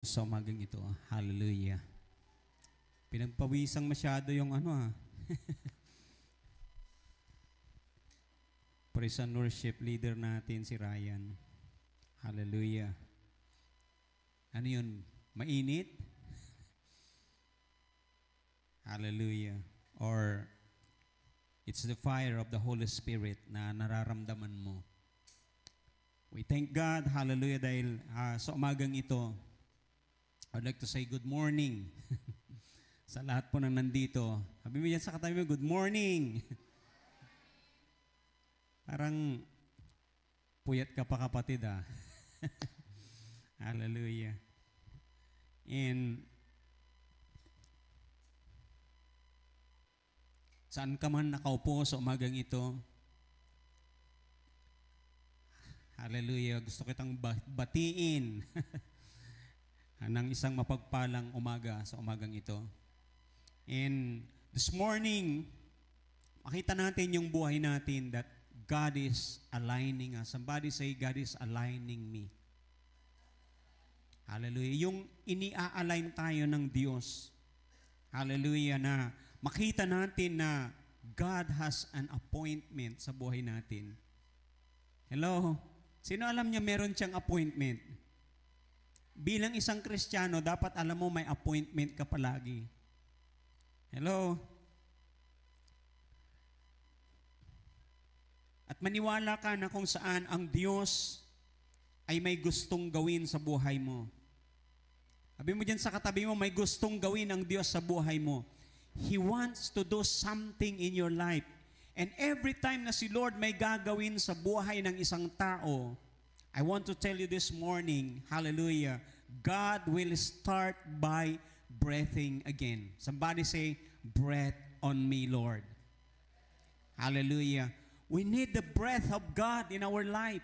Sa umagang ito, hallelujah. Pinagpawisang masyado yung praise and worship leader natin si Ryan. Hallelujah. Ano yun? Mainit? Hallelujah. Or it's the fire of the Holy Spirit na nararamdaman mo. We thank God, hallelujah, dahil sa umagang ito, I'd like to say good morning sa lahat po ng nandito. Sabi mo yan sa katabi mo, good morning. Parang puyat ka pa kapatid Hallelujah. And saan ka man nakaupo sa umagang ito, hallelujah, gusto kitang batiin ng isang mapagpalang umaga sa umagang ito. And this morning, makita natin yung buhay natin that God is aligning us. Somebody say, God is aligning me. Hallelujah. Yung ini-align tayo ng Diyos. Hallelujah, na makita natin na God has an appointment sa buhay natin. Hello? Sino alam niya meron siyang appointment? Bilang isang Kristiyano, dapat alam mo may appointment ka palagi. Hello? At maniwala ka na kung saan ang Diyos ay may gustong gawin sa buhay mo. Sabi mo dyan sa katabi mo, may gustong gawin ang Diyos sa buhay mo. He wants to do something in your life. And every time na si Lord may gagawin sa buhay ng isang tao, I want to tell you this morning, hallelujah, God will start by breathing again. Somebody say, breath on me, Lord. Hallelujah. We need the breath of God in our life.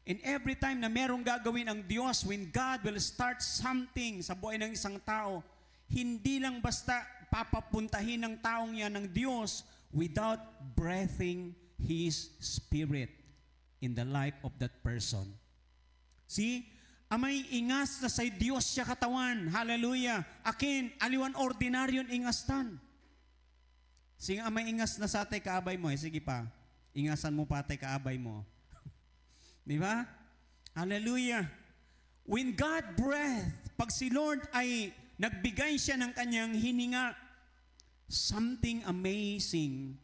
And every time na merong gagawin ang Diyos, when God will start something sa buhay ng isang tao, hindi lang basta papapuntahin ng taong yan ng Diyos without breathing His Spirit in the life of that person. See, amay ingas na sa Diyos siya katawan. Hallelujah. Akin, aliwan ordinaryon ingastan. Sige, amay ingas na sa atay kaabay mo. Sige pa, ingasan mo pa atay kaabay mo. Di ba? Hallelujah. When God breathed, pag si Lord ay nagbigay siya ng kanyang hininga, something amazing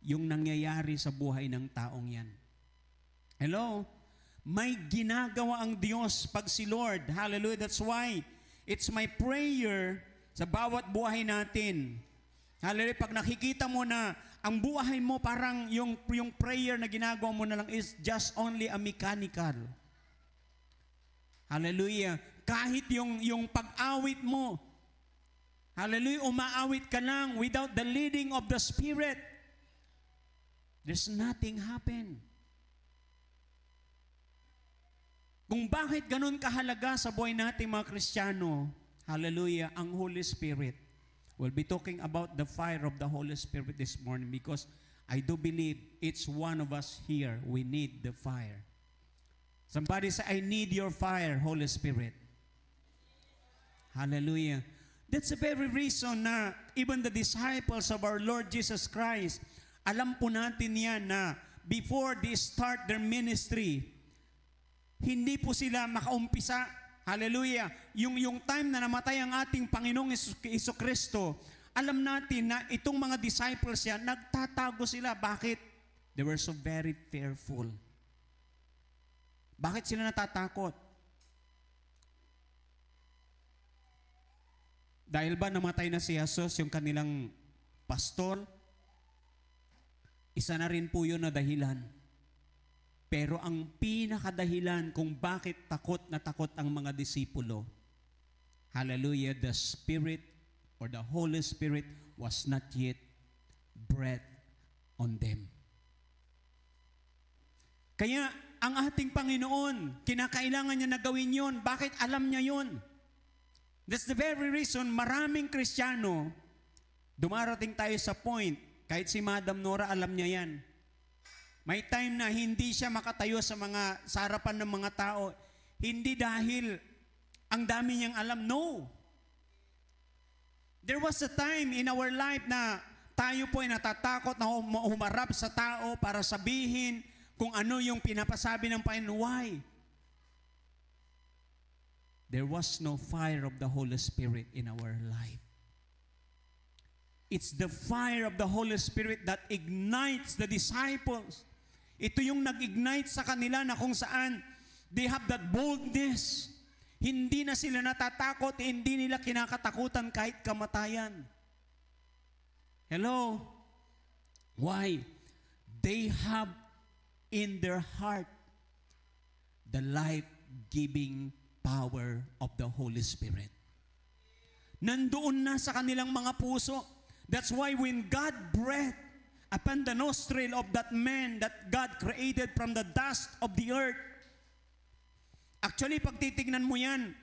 yung nangyayari sa buhay ng taong yan. Hello? May ginagawa ang Diyos pag si Lord. Hallelujah. That's why it's my prayer sa bawat buhay natin. Hallelujah. Pag nakikita mo na ang buhay mo parang yung prayer na ginagawa mo na lang is just only a mechanical. Hallelujah. Kahit yung pag-awit mo, hallelujah, umaawit ka lang without the leading of the Spirit, there's nothing happen. Kung bakit ganun kahalaga sa buhay natin mga Kristiyano, hallelujah, ang Holy Spirit. We'll be talking about the fire of the Holy Spirit this morning because I do believe each one of us here, we need the fire. Somebody say, I need your fire, Holy Spirit. Hallelujah. That's the very reason na even the disciples of our Lord Jesus Christ, alam po natin yan na before they start their ministry, hindi po sila makaumpisa. Hallelujah. Yung time na namatay ang ating Panginoong Jesucristo, alam natin na itong mga disciples yan, nagtatago sila. Bakit? They were so very fearful. Bakit sila natatakot? Dahil ba namatay na si Jesus, yung kanilang pastor? Isa na rin po yun na dahilan. Pero ang pinakadahilan kung bakit takot na takot ang mga disipulo, hallelujah, the Spirit or the Holy Spirit was not yet breathed on them. Kaya ang ating Panginoon, kinakailangan niya na gawin yun. Bakit alam niya yun? That's the very reason maraming Kristiyano, dumarating tayo sa point, kahit si Madam Nora alam niya yan. May time na hindi siya makatayo sa harapan ng mga tao, hindi dahil Ang dami niyang alam. No. There was a time in our life na tayo po ay natatakot na humarap sa tao para sabihin kung ano yung pinapasabi ng Panginoon. Why? There was no fire of the Holy Spirit in our life. It's the fire of the Holy Spirit that ignites the disciples. Ito yung nag-ignite sa kanila na kung saan they have that boldness. Hindi na sila natatakot, hindi nila kinakatakutan kahit kamatayan. Hello? Why? They have in their heart the life-giving power of the Holy Spirit. Nandoon na sa kanilang mga puso. That's why when God breathed upon the nostril of that man that God created from the dust of the earth, actually, pag titignan mo yan,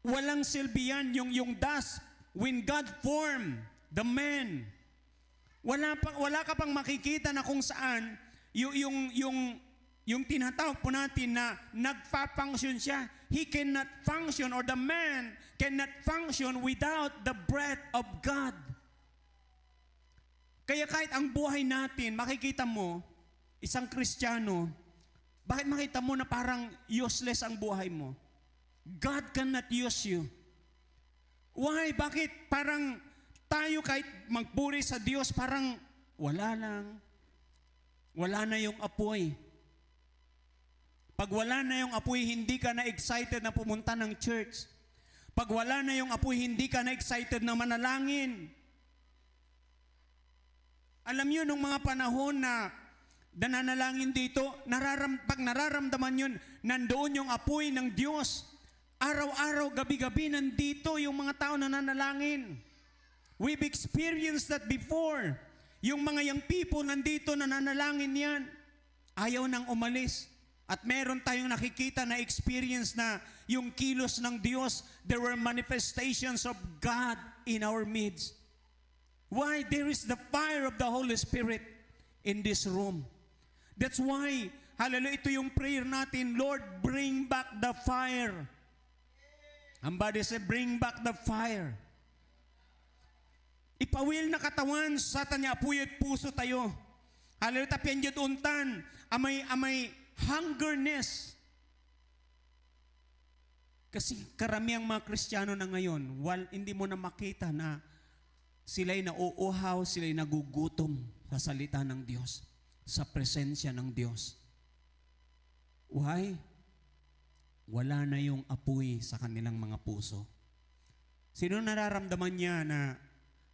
walang silbi yan, yung dust. When God formed the man, wala ka pang makikita na kung saan yung tinatawag po natin na nagpa-function siya. He cannot function, or the man cannot function without the breath of God. Kaya kahit ang buhay natin, makikita mo, isang Kristiyano, bakit makita mo na parang useless ang buhay mo? God cannot use you. Why? Bakit parang tayo kahit magpuri sa Diyos, parang wala lang. Wala na yung apoy. Pag wala na yung apoy, hindi ka na excited na pumunta ng church. Pag wala na yung apoy, hindi ka na excited na manalangin. Alam niyo, nung mga panahon na nananalangin dito, pag nararamdaman yun, nandoon yung apoy ng Diyos. Araw-araw, gabi-gabi, nandito yung mga tao na nanalangin. We've experienced that before. Yung mga young people nandito na nanalangin yan. Ayaw nang umalis. At meron tayong nakikita na experience na yung kilos ng Diyos, there were manifestations of God in our midst. Why? There is the fire of the Holy Spirit in this room. That's why, hallelujah, ito yung prayer natin, Lord, bring back the fire. Somebody say, bring back the fire. Ipawil na katawan sa tanya apuy at puso tayo. Hallelujah, tapian jud untan, amay hungerness. Kasi karamiang mga Kristiyano na ngayon, hindi mo na makita na sila'y nauuhaw, sila'y nagugutom sa salita ng Diyos, sa presensya ng Diyos. Why? Wala na yung apoy sa kanilang mga puso. Sino nararamdaman niya na,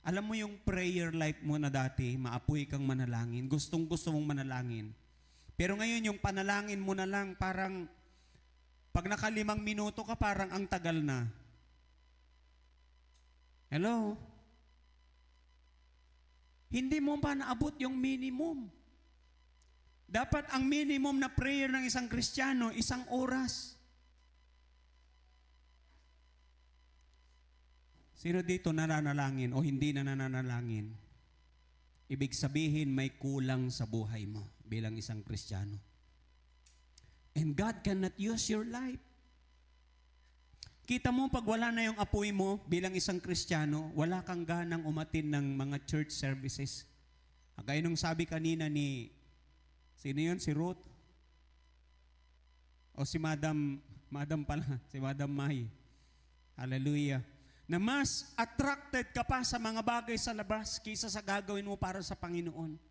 alam mo yung prayer life mo na dati, maapoy kang manalangin, gustong-gusto mong manalangin. Pero ngayon yung panalangin mo na lang, parang, pag naka 5 minuto ka, parang ang tagal na. Hello? Hindi mo ba naabot yung minimum? Dapat ang minimum na prayer ng isang Kristiyano, 1 oras. Sino dito nananalangin o hindi na nananalangin? Ibig sabihin may kulang sa buhay mo bilang isang Kristiyano. And God cannot use your life. Kita mo pag wala na yung apoy mo bilang isang Kristiyano, wala kang ganang umatin ng mga church services. Gaya nung sabi kanina ni, sino yun? Si Ruth? O si Madam pala, si Madam May. Hallelujah. Na mas attracted ka pa sa mga bagay sa labas kaysa sa gagawin mo para sa Panginoon.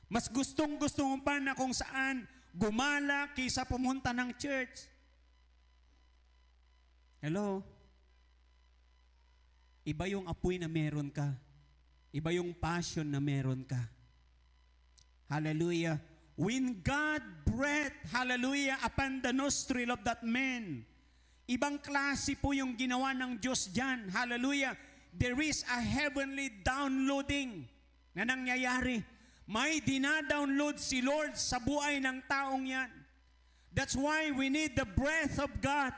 Mas gustong-gusto mo pa na kung saan gumala kaysa pumunta ng church. Hello? Iba yung apoy na meron ka. Iba yung passion na meron ka. Hallelujah. When God breathed, hallelujah, upon the nostril of that man, ibang klase po yung ginawa ng Diyos dyan. Hallelujah. There is a heavenly downloading na nangyayari. May dinadownload si Lord sa buhay ng taong yan. That's why we need the breath of God.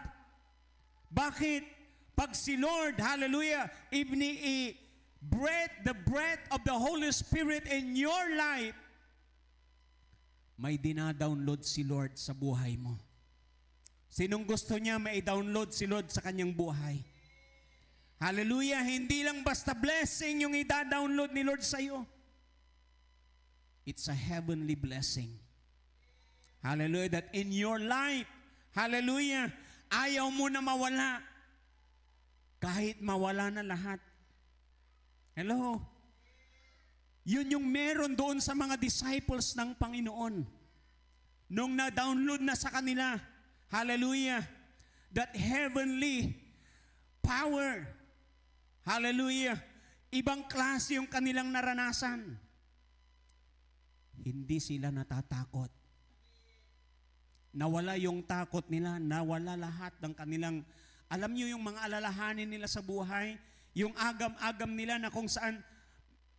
Bakit? Pag si Lord, hallelujah, the breath of the Holy Spirit in your life, may dinadownload si Lord sa buhay mo. Sinong gusto niya mai-download si Lord sa kanyang buhay? Hallelujah! Hindi lang basta blessing yung i-download ni Lord sa iyo. It's a heavenly blessing. Hallelujah! That in your life, hallelujah, ayaw mo na mawala. Kahit mawala na lahat. Hello? Yun yung meron doon sa mga disciples ng Panginoon. Nung na-download na sa kanila, hallelujah, that heavenly power, hallelujah, ibang klase yung kanilang naranasan. Hindi sila natatakot. Nawala yung takot nila, nawala lahat ng kanilang, alam niyo yung mga alalahanin nila sa buhay, yung agam-agam nila na kung saan,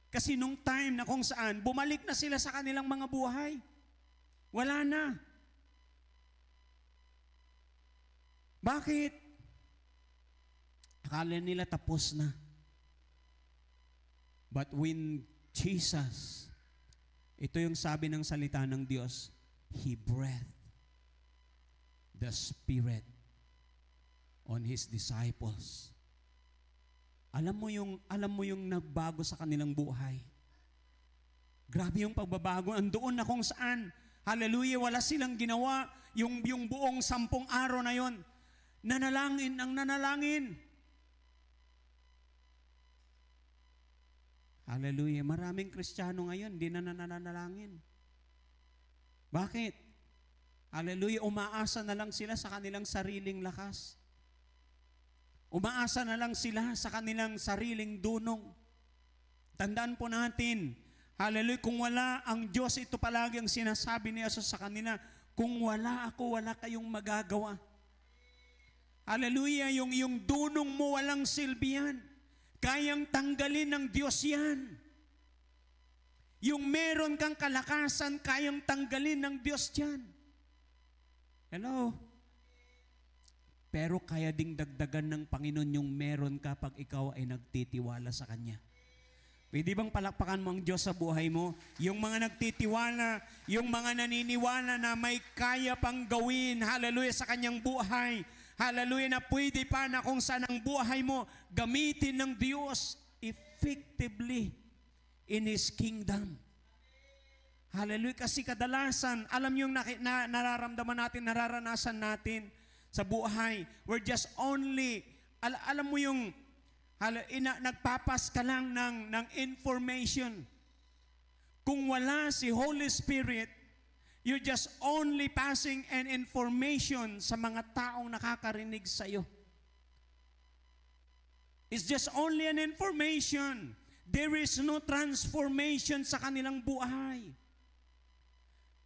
kasi nung time na kung saan, bumalik na sila sa kanilang mga buhay. Wala na. Bakit? Akala nila tapos na. But when Jesus, ito yung sabi ng salita ng Diyos, He breathed the Spirit on His disciples. Alam mo yung nagbago sa kanilang buhay. Grabe yung pagbabago. Andoon na kung saan, hallelujah, wala silang ginawa. Yung buong 10 araw na yon, nanalangin ang nanalangin. Hallelujah. Maraming Kristiyano ngayon, hindi na nananalangin. Bakit? Hallelujah. Umaasa na lang sila sa kanilang sariling lakas. Umaasa na lang sila sa kanilang sariling dunong. Tandaan po natin, hallelujah, kung wala ang Diyos, ito palagi ang sinasabi ni Jesus sa kanila, kung wala ako, wala kayong magagawa. Hallelujah, yung dunong mo walang silbi yan. Kayang tanggalin ng Diyos yan. Yung meron kang kalakasan, kayang tanggalin ng Diyos yan. Hello? Pero kaya ding dagdagan ng Panginoon yung meron kapag ikaw ay nagtitiwala sa Kanya. Pwede bang palakpakan mo ang Diyos sa buhay mo? Yung mga nagtitiwala, yung mga naniniwala na may kaya pang gawin, hallelujah, sa kanyang buhay. Hallelujah, na pwede pa na kung saan ang buhay mo gamitin ng Diyos effectively in His kingdom. Hallelujah, kasi kadalasan, alam yung nararamdaman natin, nararanasan natin, sa buhay, we're just only, alam mo yung, nagpapas ka lang ng information. Kung wala si Holy Spirit, you're just only passing an information sa mga taong nakakarinig sa iyo. It's just only an information. There is no transformation sa kanilang buhay.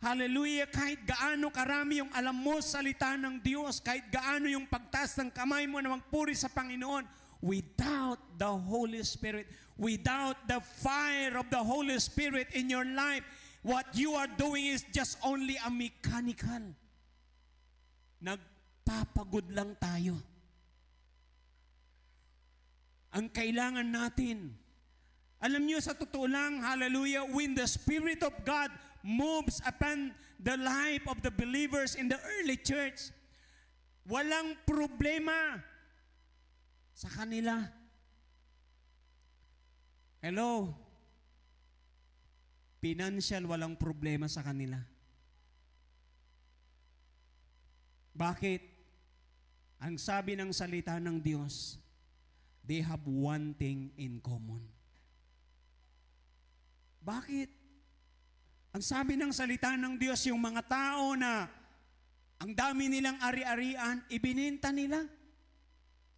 Hallelujah, kahit gaano karami yung alam mo salita ng Diyos, kahit gaano yung pagtaas ng kamay mo na magpuri sa Panginoon, without the Holy Spirit, without the fire of the Holy Spirit in your life, what you are doing is just only a mechanical. Nagpapagod lang tayo. Ang kailangan natin, alam niyo sa totoo lang, hallelujah, when the Spirit of God moves upon the life of the believers in the early church, walang problema sa kanila. Hello? Financial, walang problema sa kanila. Bakit? Ang sabi ng salita ng Diyos, they have one thing in common. Bakit? Ang sabi ng salita ng Diyos, yung mga tao na ang dami nilang ari-arian, ibininta nila.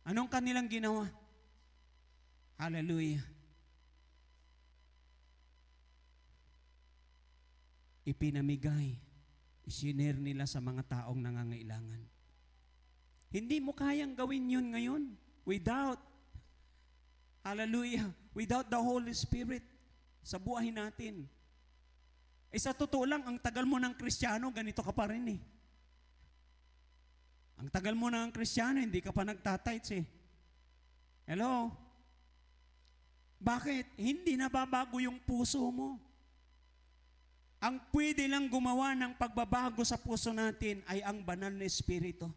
Anong kanilang ginawa? Hallelujah. Ipinamigay, isinare nila sa mga taong nangangailangan. Hindi mo kayang gawin yun ngayon without, hallelujah, without the Holy Spirit sa buhay natin. Sa totoo lang, ang tagal mo ng Kristiyano, ganito ka pa rin eh. Ang tagal mo ng Kristiyano, hindi ka pa nagtatights eh. Hello? Bakit? Hindi nababago yung puso mo. Ang pwede lang gumawa ng pagbabago sa puso natin ay ang banal na Espiritu.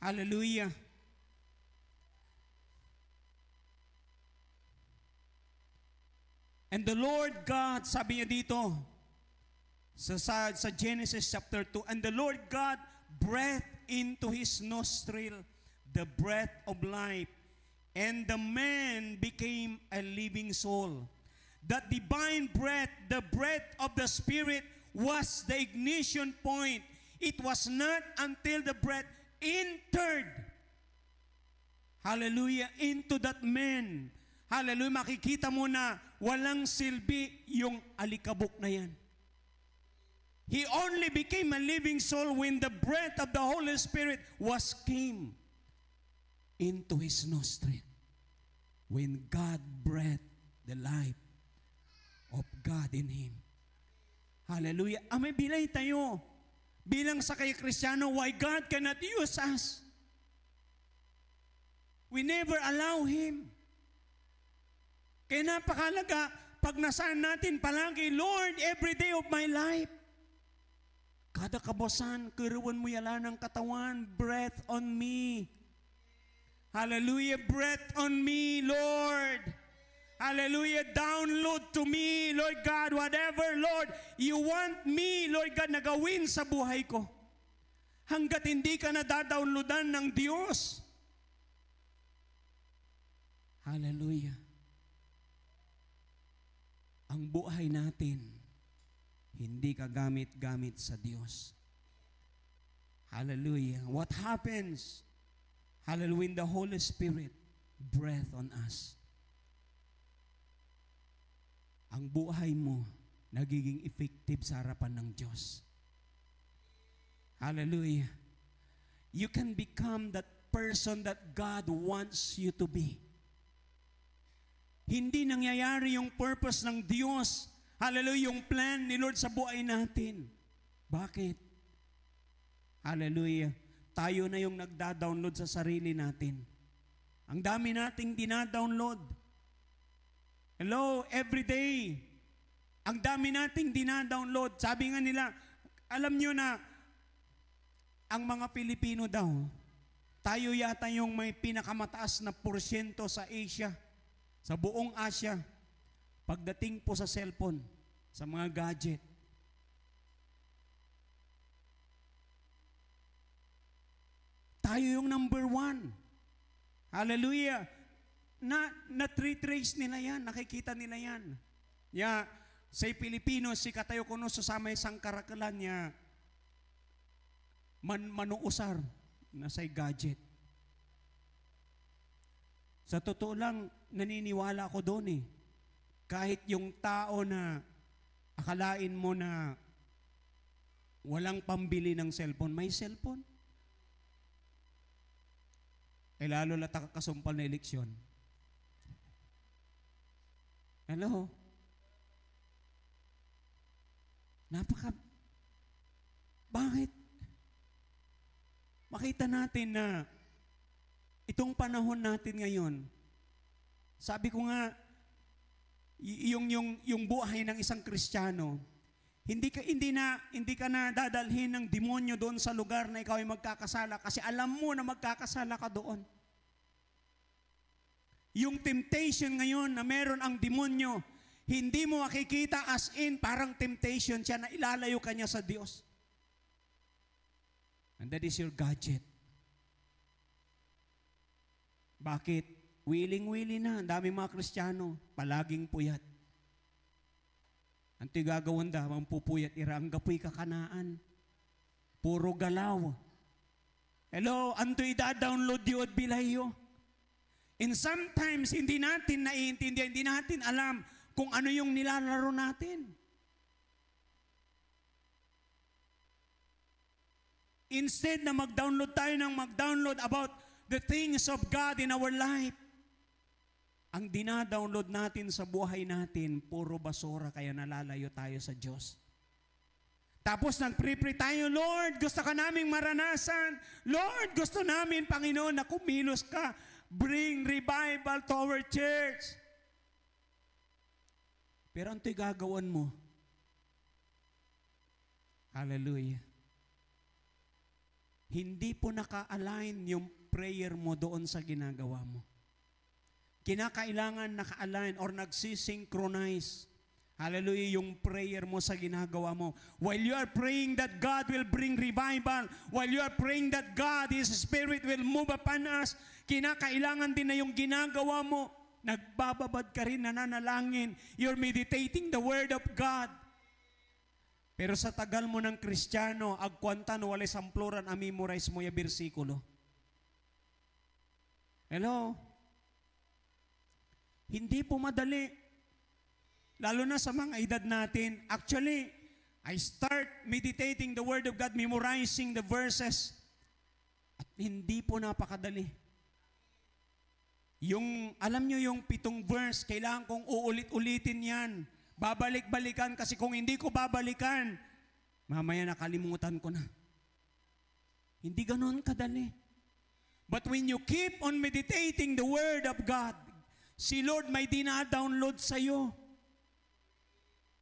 Hallelujah. And the Lord God, sabi niya dito, sa Genesis chapter 2, and the Lord God breathed into his nostril the breath of life, and the man became a living soul. That divine breath, the breath of the Spirit, was the ignition point. It was not until the breath entered, hallelujah, into that man. Hallelujah, makikita mo na walang silbi yung alikabok na yan. He only became a living soul when the breath of the Holy Spirit came into his nostril. When God breathed the life of God in him. Hallelujah. May bilay tayo. Bilang sa kay Kristiyano, why God cannot use us. We never allow Him. Kaya napakalaga, pag nasaan natin palagi, Lord, every day of my life, kada kabasan, karuan mo yala ng katawan, breath on me. Hallelujah, breath on me, Lord. Hallelujah, download to me, Lord God, whatever, Lord, you want me, Lord God, na gawin sa buhay ko. Hanggat hindi ka nadadownloadan ng Diyos. Hallelujah. Ang buhay natin, hindi ka gamit-gamit sa Diyos. Hallelujah. What happens? Hallelujah, when the Holy Spirit breath on us. Ang buhay mo nagiging effective sa harapan ng Diyos. Hallelujah. You can become that person that God wants you to be. Hindi nangyayari yung purpose ng Diyos. Hallelujah, yung plan ni Lord sa buhay natin. Bakit? Hallelujah. Tayo na yung nagda-download sa sarili natin. Ang dami nating dina-download. Hello, every day. Ang dami nating dina-download. Sabi nga nila, alam nyo na, ang mga Pilipino daw, tayo yata yung may pinakamataas na porsyento sa Asia, sa buong Asia, pagdating po sa cellphone, sa mga gadget. Tayo yung number 1. Hallelujah. Na-trace nila yan, nakikita nila yan. Ya, sa Pilipino, si katayo kuno sa may sangkarakalan niya, manuusar na sa gadget. Sa totoo lang, naniniwala ako doon eh. Kahit yung tao na akalain mo na walang pambili ng cellphone, may cellphone. Eh lalo na takakasumpal na eleksyon. Hello? Bakit? Makita natin na itong panahon natin ngayon, sabi ko nga, yung buhay ng isang Kristiyano, hindi ka na dadalhin ng demonyo doon sa lugar na ikaw ay magkakasala kasi alam mo na magkakasala ka doon. Yung temptation ngayon na meron ang demonyo, hindi mo makikita as in parang temptation siya na ilalayo ka niya sa Diyos. And that is your gadget. Bakit? Willing-willing na. Ang daming mga Kristiyano, palaging puyat. Ang tigagawan da, ang pupuyat, irang gapoy kakanaan. Puro galaw. Hello, anto ida-download yun at bilayo. And sometimes, hindi natin naiintindihan, hindi natin alam kung ano yung nilalaro natin. Instead na mag-download tayo ng mag-download about the things of God in our life, ang dinadownload natin sa buhay natin, puro basura, kaya nalalayo tayo sa Diyos. Tapos nag-pray tayo, Lord, gusto ka naming maranasan. Lord, gusto namin, Panginoon, na kumilos ka. Bring revival to our church. Pero ang to'y gagawan mo? Hallelujah. hindi po naka-align yung prayer mo doon sa ginagawa mo. Kinakailangan naka-align or nagsisynchronize. Hallelujah, yung prayer mo sa ginagawa mo. While you are praying that God will bring revival, while you are praying that God, His Spirit will move upon us, kinakailangan din na yung ginagawa mo, nagbababad ka rin, nananalangin, you're meditating the Word of God. Pero sa tagal mo ng Kristiyano, agkwantan wala samploran a memorize mo yung bersikulo. Hello? Hindi po madali. Lalo na sa mga edad natin. Actually, I start meditating the Word of God, memorizing the verses. At hindi po napakadali. Alam nyo yung 7 verse, kailangan kong uulit-ulitin yan. Babalik-balikan kasi kung hindi ko babalikan, mamaya nakalimutan ko na. Hindi ganoon kadali. But when you keep on meditating the Word of God, si Lord may dina-download sa'yo.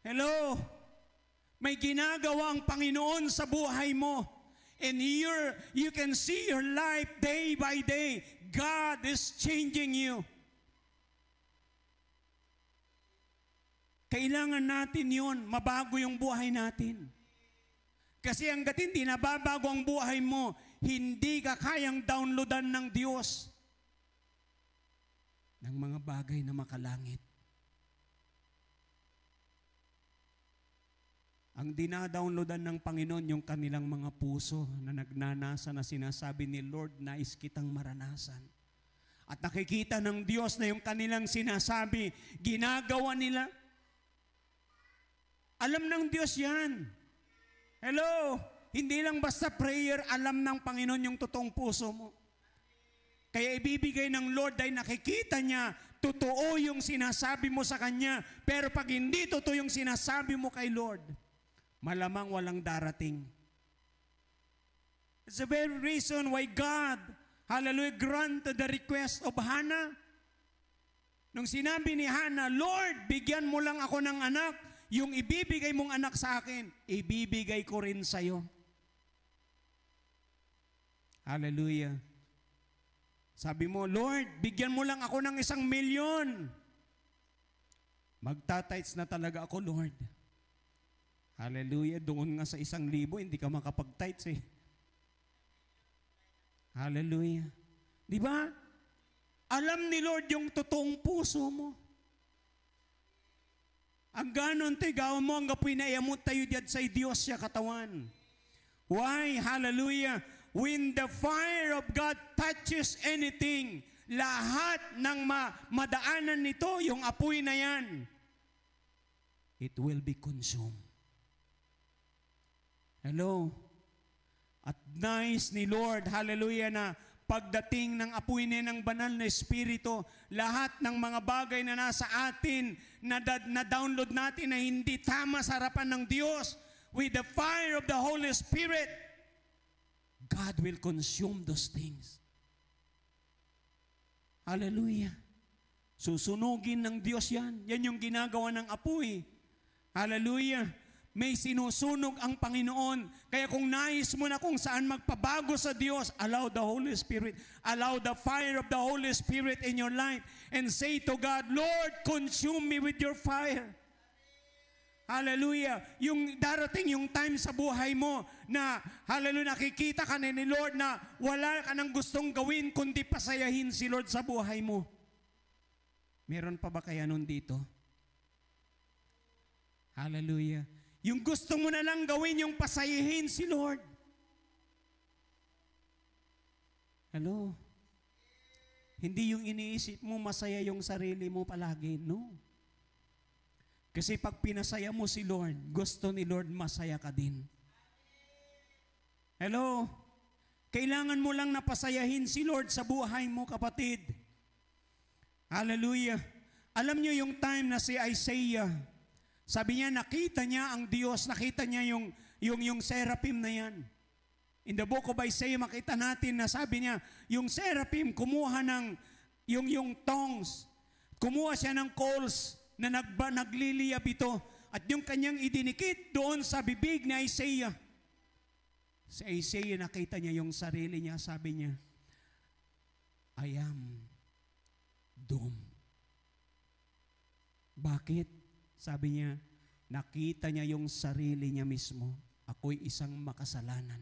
Hello? May ginagawa ang Panginoon sa buhay mo. And you can see your life day by day. God is changing you. Kailangan natin yun, mabago yung buhay natin. Kasi hanggat hindi nababago ang buhay mo, hindi ka kayang downloadan ng Diyos ng mga bagay na makalangit. Ang dinadownloadan ng Panginoon yung kanilang mga puso na nagnanasa na sinasabi ni Lord, nais kitang maranasan. At nakikita ng Diyos na yung kanilang sinasabi, ginagawa nila. Alam ng Diyos yan. Hello? Hindi lang basta prayer, alam ng Panginoon yung totoong puso mo. Kaya ibibigay ng Lord dahil nakikita niya, totoo yung sinasabi mo sa Kanya. Pero pag hindi totoo yung sinasabi mo kay Lord, malamang walang darating. It's the very reason why God, hallelujah, granted the request of Hannah. Nung sinabi ni Hannah, Lord, bigyan mo lang ako ng anak, yung ibibigay mong anak sa akin, ibibigay ko rin sa'yo. Hallelujah. Sabi mo, Lord, bigyan mo lang ako ng 1,000,000. Magtatites na talaga ako, Lord. Hallelujah. Doon nga sa 1,000, hindi ka makapag-tites eh. Hallelujah. Di ba? Alam ni Lord yung totoong puso mo. Ang ganon tigaw mo, ang gapoy na iamot tayo diyan sa Diyos siya katawan. Why? Hallelujah. When the fire of God touches anything, lahat ng madaanan nito, yung apoy na yan, it will be consumed. Hello? At nice ni Lord, hallelujah, na pagdating ng apoy niya ng banal na Espiritu, lahat ng mga bagay na nasa atin, na download natin na hindi tama sa harapan ng Diyos, with the fire of the Holy Spirit, God will consume those things. Hallelujah. Susunugin ng Diyos yan. Yan yung ginagawa ng apoy. Hallelujah. May sinusunog ang Panginoon. Kaya kung nais mo na kung saan magpabago sa Diyos, allow the Holy Spirit, allow the fire of the Holy Spirit in your life, and say to God, Lord, consume me with your fire. Hallelujah. Yung darating yung time sa buhay mo na, hallelujah, nakikita ka na ni Lord na wala ka nang gustong gawin kundi pasayahin si Lord sa buhay mo. Meron pa ba kaya nun dito? Hallelujah. Yung gusto mo na lang gawin yung pasayahin si Lord. Hello? Hindi yung iniisip mo masaya yung sarili mo palagi. No. Kasi pag pinasaya mo si Lord, gusto ni Lord masaya ka din. Hello? Kailangan mo lang napasayahin si Lord sa buhay mo, kapatid. Hallelujah. Alam niyo yung time na si Isaiah, sabi niya, nakita niya ang Diyos, nakita niya yung seraphim na yan. In the book of Isaiah, makita natin na sabi niya, yung seraphim, kumuha ng yung tongs, kumuha siya ng coals na nagliliyab ito, at yung kanyang idinikit doon sa bibig ni Isaiah. Sa Isaiah, nakita niya yung sarili niya. Sabi niya, I am doomed. Bakit? Sabi niya, nakita niya yung sarili niya mismo. Ako'y isang makasalanan.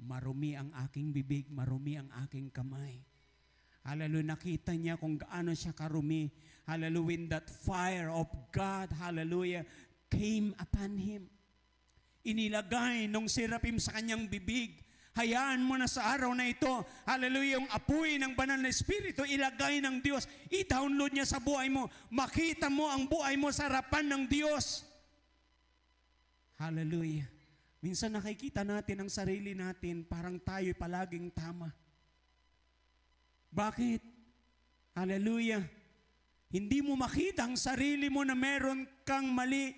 Marumi ang aking bibig, marumi ang aking kamay. Hallelujah, nakita niya kung gaano siya karumi. Hallelujah, when that fire of God, hallelujah, came upon him. Inilagay nung seraphim sa kanyang bibig. Hayaan mo na sa araw na ito, hallelujah, yung apoy ng banal na Espiritu, ilagay ng Diyos. I-download niya sa buhay mo. Makita mo ang buhay mo sa harapan ng Diyos. Hallelujah. Minsan nakikita natin ang sarili natin, parang tayo'y palaging tama. Bakit? Hallelujah. Hindi mo makita ang sarili mo na meron kang mali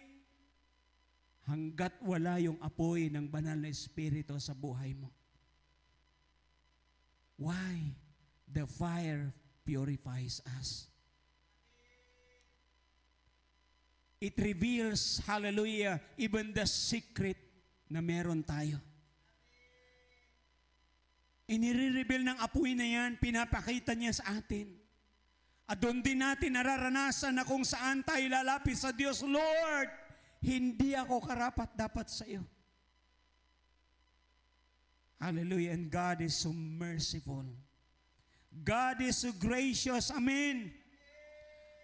hanggat wala yung apoy ng banal na Espiritu sa buhay mo. Why? The fire purifies us. It reveals, hallelujah, even the secret na meron tayo. Inire-reveal ng apoy na yan, pinapakita niya sa atin. At doon din natin nararanasan na kung saan tayo lalapit sa Diyos, Lord, hindi ako karapat-dapat sa iyo. Hallelujah. And God is so merciful. God is so gracious. Amen.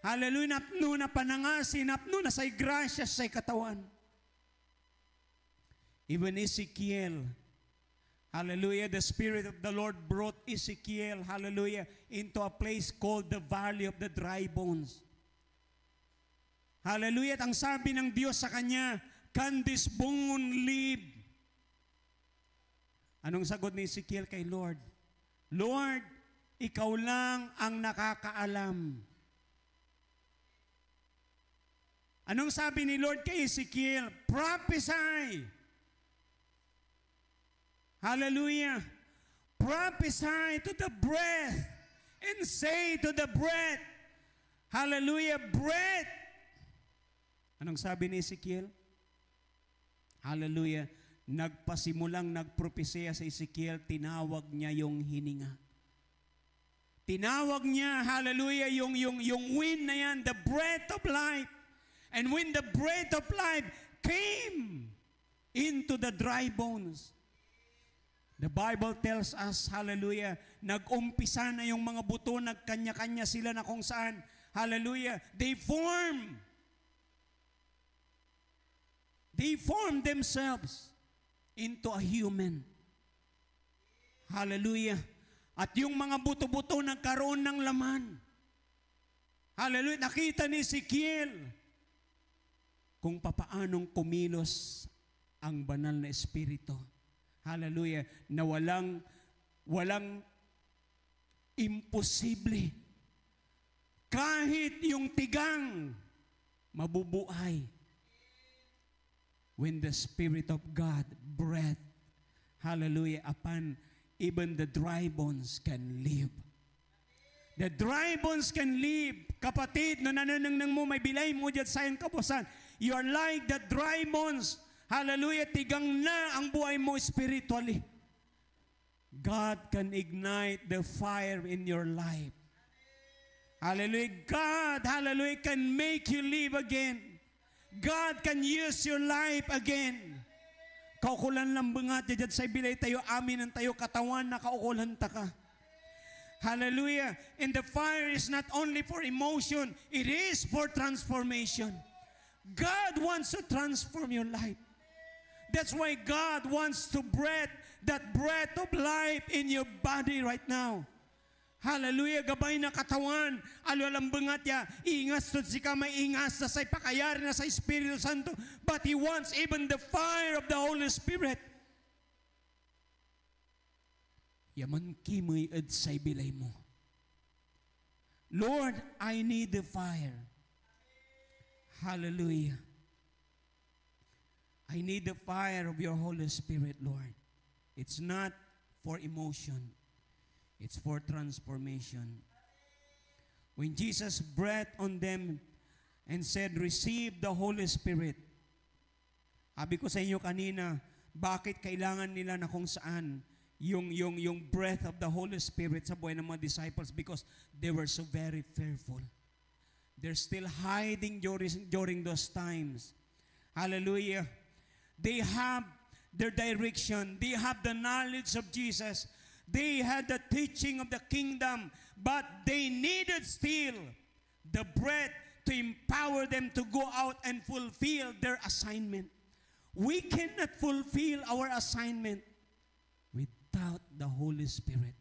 Hallelujah. Napno na panangasin, napno na say grasya sa katawan. Even Ezekiel, hallelujah, the Spirit of the Lord brought Ezekiel, hallelujah, into a place called the Valley of the Dry Bones. Hallelujah. At ang sabi ng Diyos sa kanya, can this bone live? Anong sagot ni Ezekiel kay Lord? Lord, ikaw lang ang nakakaalam. Anong sabi ni Lord kay Ezekiel? Prophesy. Hallelujah. Prophesy to the breath and say to the breath, hallelujah, breath. Anong sabi ni Ezekiel? Hallelujah. Nagpasimulang nagpropesya sa Ezekiel, tinawag niya yung hininga. Tinawag niya, hallelujah, yung wind na yan, the breath of life. And when the breath of life came into the dry bones, the Bible tells us, hallelujah, nag-umpisa na yung mga buto, nagkanya-kanya sila na kung saan, hallelujah, they form themselves into a human. Hallelujah. At yung mga buto-buto nagkaroon ng laman. Hallelujah. Nakita ni Ezekiel kung papaanong kumilos ang banal na Espiritu. Hallelujah. Na walang imposible. Kahit yung tigang, mabubuhay. When the Spirit of God breathed, hallelujah, upon even the dry bones can live. The dry bones can live. Kapatid, no nananang mo, may bilay mo dyan sa iyong kapusan. You are like the dry bones. Hallelujah, tigang na ang buhay mo spiritually. God can ignite the fire in your life. Hallelujah. God, hallelujah, can make you live again. God can use your life again. Kaukulan lang bangat dyan sa bilay tayo, amin ang tayo, katawan na kaukulan ta ka. Hallelujah. And the fire is not only for emotion, it is for transformation. God wants to transform your life. That's why God wants to breathe that breath of life in your body right now. Hallelujah, gabay na katawan, alwalang bangat ya, ingas to si ka may ingas na say pakayari na sa Espiritu Santo, but He wants even the fire of the Holy Spirit. Yaman kimoy ed say bilay mo. Lord, I need the fire. Hallelujah. I need the fire of your Holy Spirit, Lord. It's not for emotion. It's for transformation. When Jesus breathed on them and said, receive the Holy Spirit. Sabi ko sa inyo kanina, Bakit kailangan nila na kung saan yung breath of the Holy Spirit sa buhay ng mga disciples? Because they were so very fearful. They're still hiding during those times. Hallelujah. They have their direction. They have the knowledge of Jesus. They had the teaching of the kingdom. But they needed still the breath to empower them to go out and fulfill their assignment. We cannot fulfill our assignment without the Holy Spirit.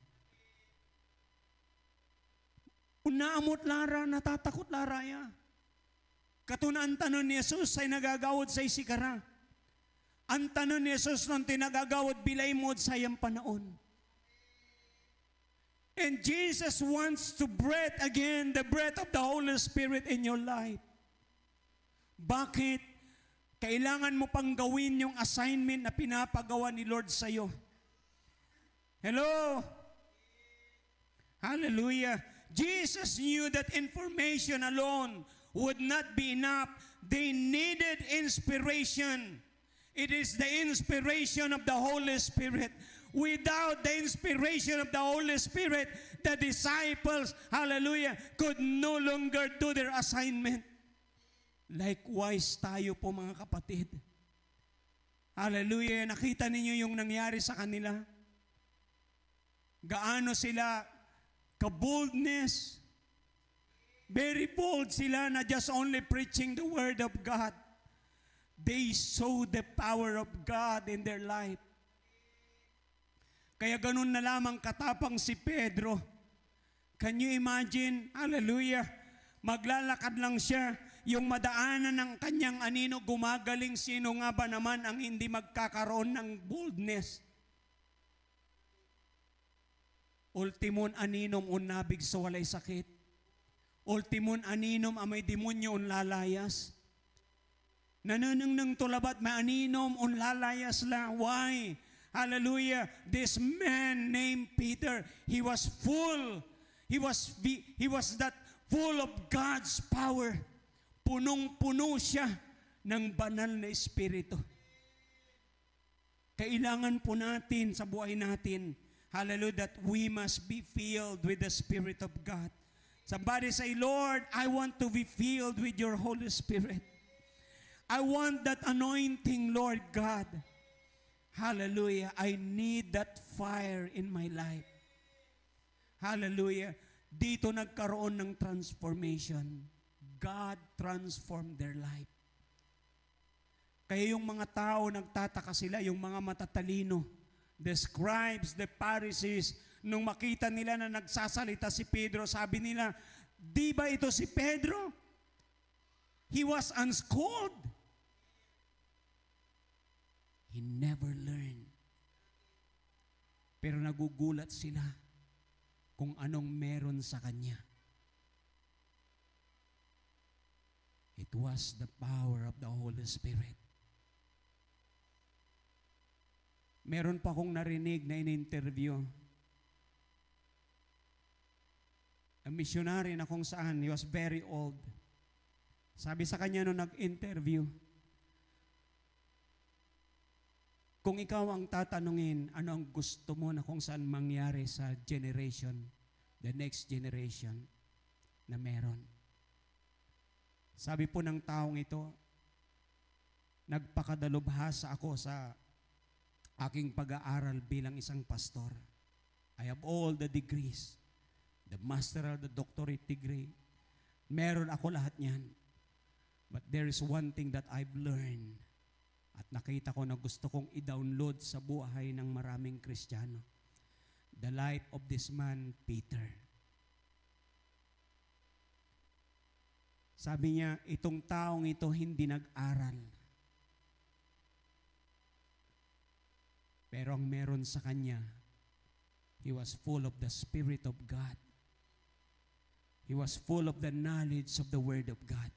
Unaamot lara, natatakot lara ya. Katunaan tanon ni Jesus ay nagagawad sa isikara. Ang tanon ni Jesus nung tinagagawad bilay mo sa iyang panaon. And Jesus wants to breathe again the breath of the Holy Spirit in your life. Bakit? Kailangan mo pang gawin yung assignment na pinapagawa ni Lord sa iyo. Hello? Hallelujah. Jesus knew that information alone would not be enough. They needed inspiration. It is the inspiration of the Holy Spirit. Without the inspiration of the Holy Spirit, the disciples, hallelujah, could no longer do their assignment. Likewise tayo po mga kapatid. Hallelujah, nakita ninyo yung nangyari sa kanila? Gaano sila ka-boldness. Very bold sila na just only preaching the Word of God. They saw the power of God in their life. Kaya ganun na lamang katapang si Pedro. Can you imagine? Hallelujah. Maglalakad lang siya. Yung madaanan ng kanyang anino gumagaling. Sino nga ba naman ang hindi magkakaroon ng boldness? Ultimon aninom unnabig sa walay sakit. Ultimon aninom amay demonyo unlalayas. Nananang ng tulabat may aninom unlalayas la. Why? Hallelujah. This man named Peter, he was full. He was that full of God's power. Punong-puno siya ng banal na Espiritu. Kailangan po natin sa buhay natin, hallelujah, that we must be filled with the Spirit of God. Somebody say, Lord, I want to be filled with your Holy Spirit. I want that anointing, Lord God. Hallelujah. I need that fire in my life. Hallelujah. Dito nagkaroon ng transformation. God transformed their life. Kaya yung mga tao, nagtataka sila, yung mga matatalino, the scribes, the Pharisees, nung makita nila na nagsasalita si Pedro, sabi nila, di ba ito si Pedro? He was unschooled. He never learned. Pero nagugulat sila kung anong meron sa kanya. It was the power of the Holy Spirit. Meron pa akong narinig na in-interview. A missionary na kung saan, he was very old. Sabi sa kanya nung nag-interview, kung ikaw ang tatanungin, ano ang gusto mo na kung saan mangyari sa generation, the next generation na meron? Sabi po ng taong ito, nagpakadalubhasa ako sa aking pag-aaral bilang isang pastor. I have all the degrees, the masteral, the doctorate degree. Meron ako lahat niyan. But there is one thing that I've learned at nakita ko na gusto kong i-download sa buhay ng maraming Kristiyano. The life of this man, Peter. Sabi niya, itong taong ito hindi nag-aral. Pero ang meron sa kanya, he was full of the Spirit of God. He was full of the knowledge of the Word of God.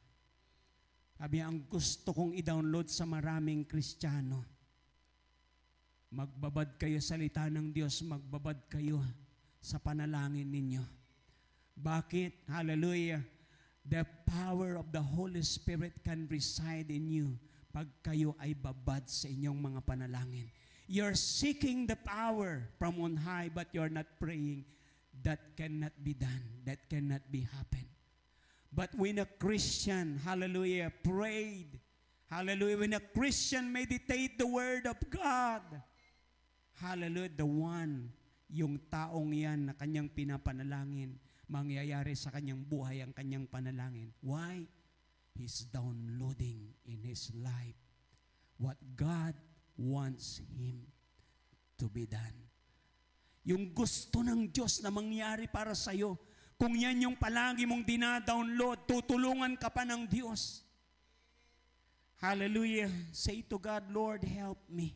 Sabi niya, ang gusto kong i-download sa maraming Kristiyano, magbabad kayo sa salita ng Diyos, magbabad kayo sa panalangin ninyo. Bakit? Hallelujah. The power of the Holy Spirit can reside in you pag kayo ay babad sa inyong mga panalangin. You're seeking the power from on high, but you're not praying. That cannot be done. That cannot be happen. But when a Christian, hallelujah, prayed, hallelujah, when a Christian meditate the Word of God, hallelujah, the one, yung taong yan na kanyang pinapanalangin, mangyayari sa kanyang buhay ang kanyang panalangin. Why? He's downloading in his life what God wants him to be done. Yung gusto ng Diyos na mangyari para sa iyo, kung yan yung palagi mong dinadownload, tutulungan ka pa ng Diyos. Hallelujah. Say to God, Lord, help me.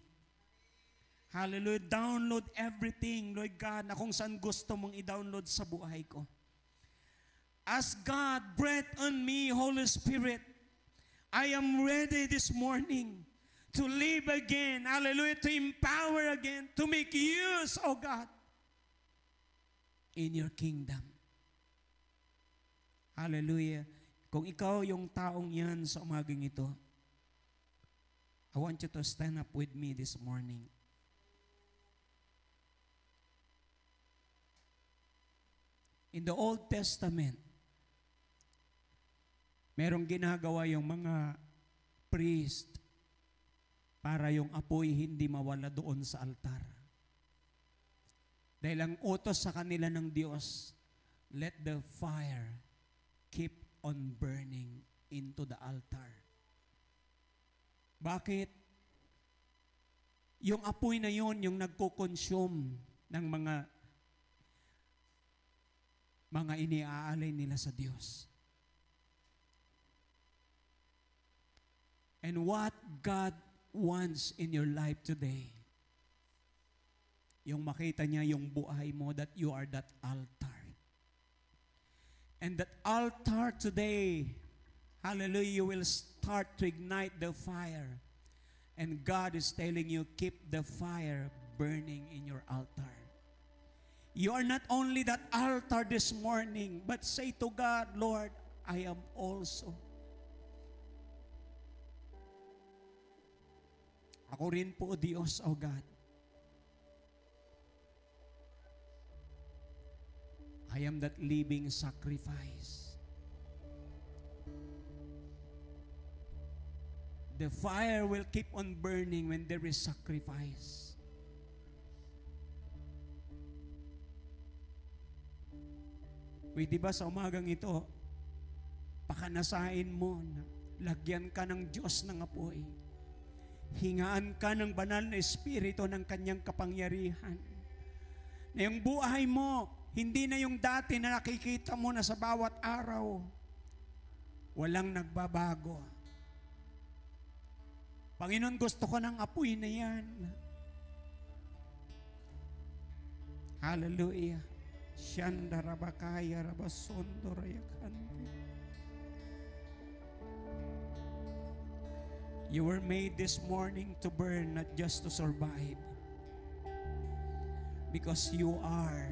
Hallelujah. Download everything, Lord God, na kung saan gusto mong i-download sa buhay ko. As God breathe on me, Holy Spirit, I am ready this morning to live again, hallelujah, to empower again, to make use, oh God, in your kingdom. Hallelujah. Kung ikaw yung taong yan sa umagang ito, I want you to stand up with me this morning. In the Old Testament, merong ginagawa yung mga priest para yung apoy hindi mawala doon sa altar. Dahil ang utos sa kanila ng Diyos, let the fire keep on burning into the altar. Bakit? Yung apoy na yun, yung nagko-consume ng mga iniaalay nila sa Diyos. And what God wants in your life today, yung makita niya yung buhay mo, that you are that altar. And that altar today, hallelujah, you will start to ignite the fire. And God is telling you, keep the fire burning in your altar. You are not only that altar this morning, but say to God, Lord, I am also. Ako rin po, Diyos, O God. I am that living sacrifice. The fire will keep on burning when there is sacrifice. Pwede ba sa umagang ito, pakanasain mo na lagyan ka ng Diyos ng apoy. Hingaan ka ng banal na Espiritu ng kanyang kapangyarihan. Na yung buhay mo, hindi na yung dati na nakikita mo na sa bawat araw, walang nagbabago. Panginoon, gusto ko ng apoy na yan. Hallelujah. Shanda rabakaya rabasondo rayakante. You were made this morning to burn, not just to survive. Because you are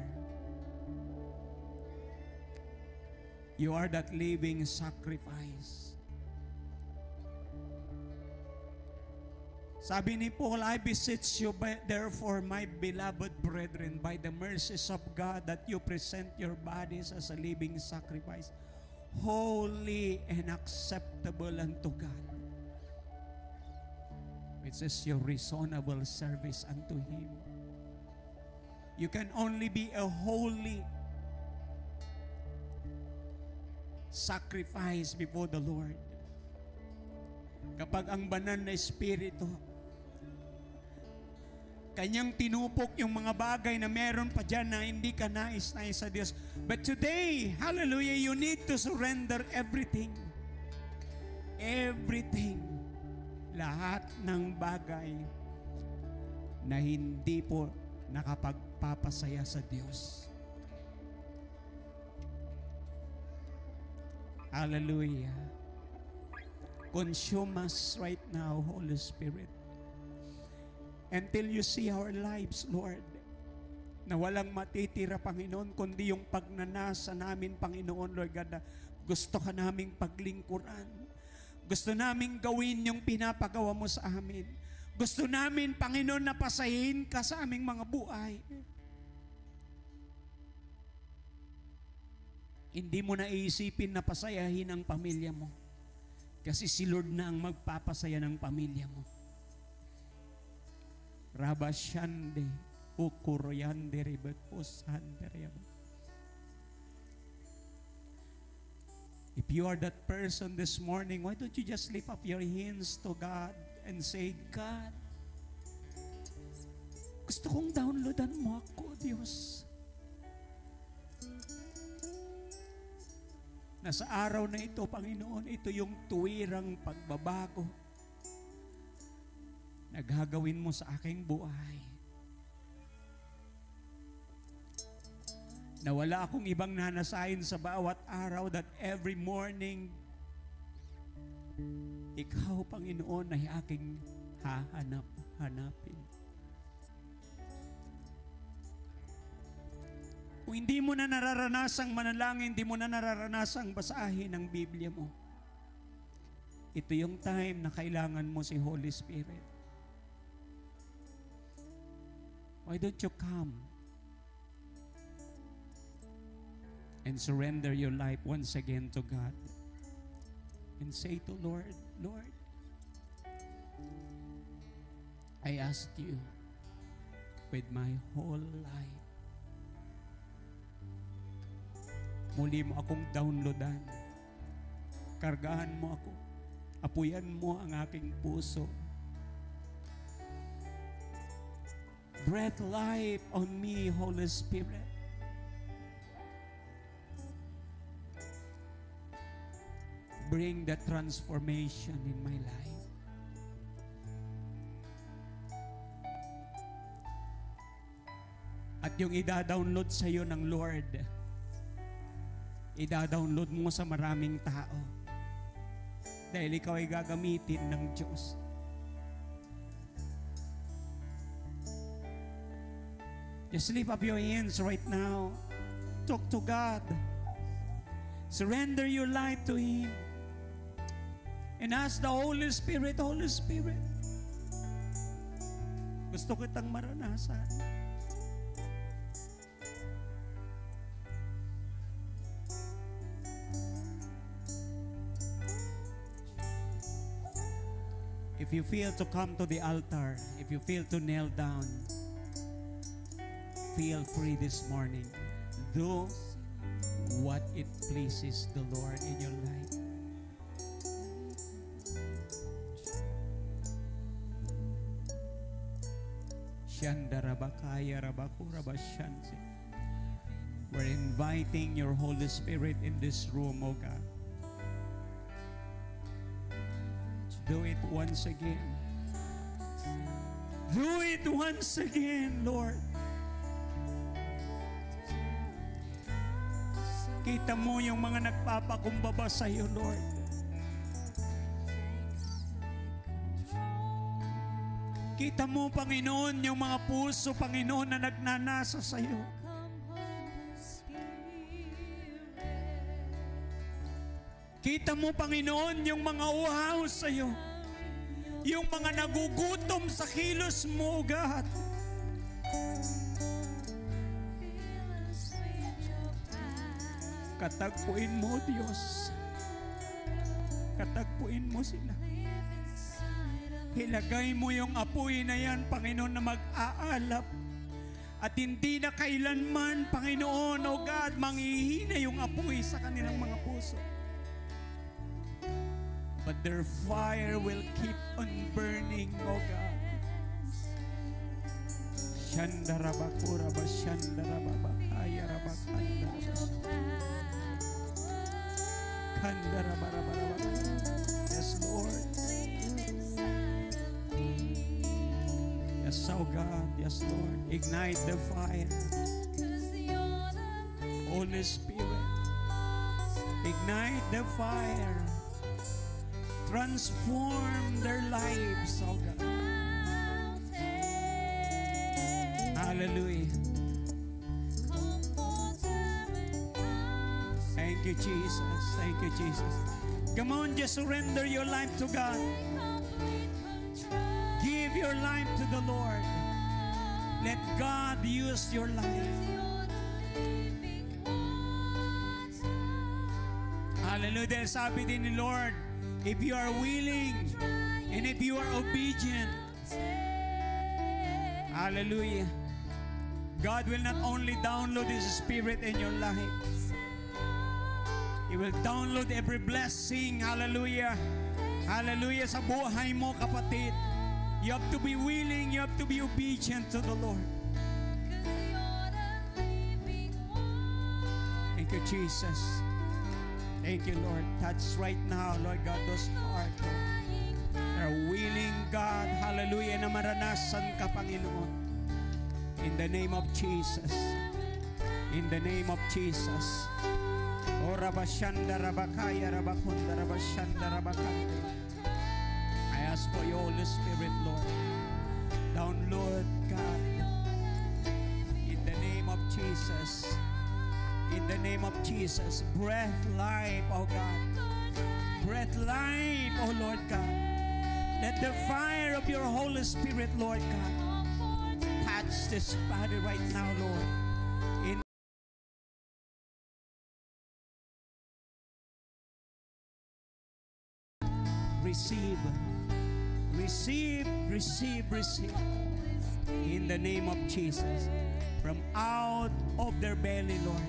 that living sacrifice. Sabi ni Paul, I beseech you, therefore, my beloved brethren, by the mercies of God, that you present your bodies as a living sacrifice, holy and acceptable unto God, which is your reasonable service unto Him. You can only be a holy sacrifice before the Lord kapag ang banal na Espiritu kanyang tinupok yung mga bagay na meron pa dyan na hindi ka nais-nais sa Diyos. But today, hallelujah, you need to surrender everything. Everything. Lahat ng bagay na hindi po nakapagpapasaya sa Diyos. Hallelujah. Consume us right now, Holy Spirit. Until you see our lives, Lord, na walang matitira, Panginoon, kundi yung pagnanasa namin, Panginoon, Lord God, na gusto ka naming paglingkuran. Gusto namin gawin yung pinapagawa mo sa amin. Gusto namin, Panginoon, na pasahin ka sa aming mga buhay. Hindi mo na iisipin na pasayahin ang pamilya mo. Kasi si Lord na ang magpapasaya ng pamilya mo. Rabasyande, ukuroyande, ribetosande, ribet. If you are that person this morning, why don't you just lift up your hands to God and say, God, gusto kong downloadan mo ako, Diyos. Na sa araw na ito, Panginoon, ito yung tuwirang pagbabago na gagawin mo sa aking buhay. Na wala akong ibang nanasahin sa bawat araw, that every morning, Ikaw, Panginoon, ay aking hahanap-hanapin. Kung hindi mo na nararanasang manalangin, hindi mo na nararanasang basahin ang Biblia mo, ito yung time na kailangan mo si Holy Spirit. Why don't you come and surrender your life once again to God and say to Lord, Lord, I ask you with my whole life. Muli mo akong downloadan. Kargahan mo ako. Apuyan mo ang aking puso. Breathe life on me, Holy Spirit. Bring the transformation in my life. At yung ida-download sa iyo ng Lord, ida-download mo sa maraming tao. Dahil ikaw ay gagamitin ng Diyos. Just lift up your hands right now. Talk to God. Surrender your life to Him. And ask the Holy Spirit, Holy Spirit, gusto kitang maranasan. If you feel to come to the altar, if you feel to kneel down, feel free this morning. Do what it pleases the Lord in your life. We're inviting your Holy Spirit in this room, O God. Do it once again. Do it once again, Lord. Kita mo yung mga nagpapakumbaba sa iyo, Lord. Kita mo, Panginoon, yung mga puso, Panginoon, na nagnanasa sa iyo. Kita mo, Panginoon, yung mga uhaw sa iyo. Yung mga nagugutom sa kilos mo, God. Katagpuin mo, Diyos. Katagpuin mo sila. Hilagay mo yung apoy na yan, Panginoon, na mag-aalap. At hindi na kailanman, Panginoon, O God, manghihina yung apoy sa kanilang mga puso. But their fire will keep on burning, O God. Shandarabakura Shandarabakaya Rabakanda. Yes, Lord. Yes, oh God. Yes, Lord. Ignite the fire. Holy Spirit. Ignite the fire. Transform their lives, oh God. Hallelujah. Thank you, Jesus. Thank you, Jesus. Come on, just surrender your life to God. Give your life to the Lord. Let God use your life. Hallelujah. Dahil sabi din ni Lord, if you are willing and if you are obedient, hallelujah, God will not only download His Spirit in your life, He will download every blessing. Hallelujah. Hallelujah sa buhay mo, kapatid. You have to be willing. You have to be obedient to the Lord. Thank you, Jesus. Thank you, Lord. Touch right now, Lord God, those hearts. They're willing, God, hallelujah, na maranasan ka, Panginoon. In the name of Jesus. In the name of Jesus. O Rabashanda Rabakaya Rabakunda Rabashanda Rabakande. I ask for your Holy Spirit, Lord. Download, God. In the name of Jesus. In the name of Jesus. Breath life, oh God. Breath life, oh Lord God. Let the fire of your Holy Spirit, Lord God, touch this body right now, Lord. In receive, receive, receive, receive. In the name of Jesus. From out of their belly, Lord,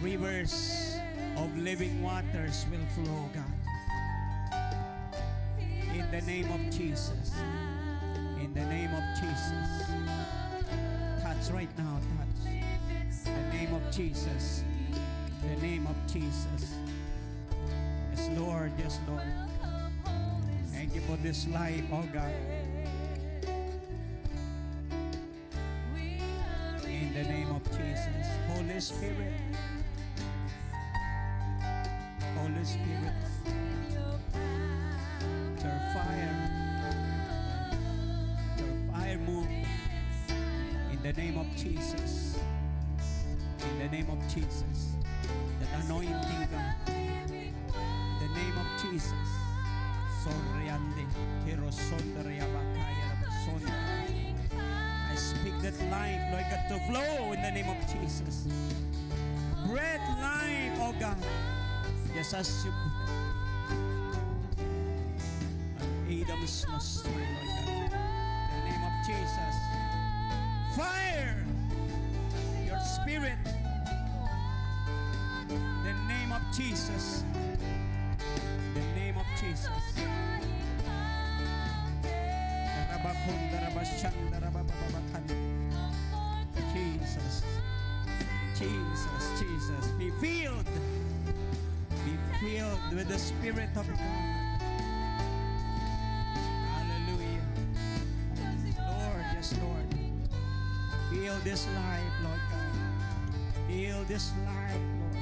rivers of living waters will flow, God. In the name of Jesus. In the name of Jesus. Touch right now, touch. The name of Jesus. The name of Jesus. Yes, Lord. Yes, Lord. Thank you for this life, oh God. In the name of Jesus. Holy Spirit. Holy Spirit. Your fire. Your fire move. In the name of Jesus. In the name of Jesus. That anointing, God. The name of Jesus. Soriande. Kirosondareabakaya. I speak that life, Lord God, to flow in the name of Jesus. Breath life, oh God. Just as you Adam's nostril, Lord God. In the name of Jesus. Fire! Your spirit. The name of Jesus. The name of Jesus. Jesus. Jesus. Jesus. Be filled. Be filled with the Spirit of God. Hallelujah. Lord, yes, Lord. Fill this life, Lord God. Fill this life, Lord.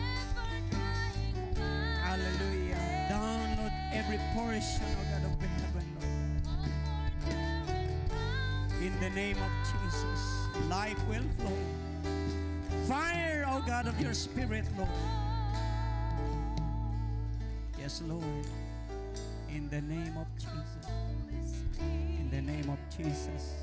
Hallelujah. Download every portion, oh God, of heaven, Lord. In the name of Jesus, life will flow. Fire, oh God, of your Spirit, Lord. Yes, Lord. In the name of Jesus. In the name of Jesus.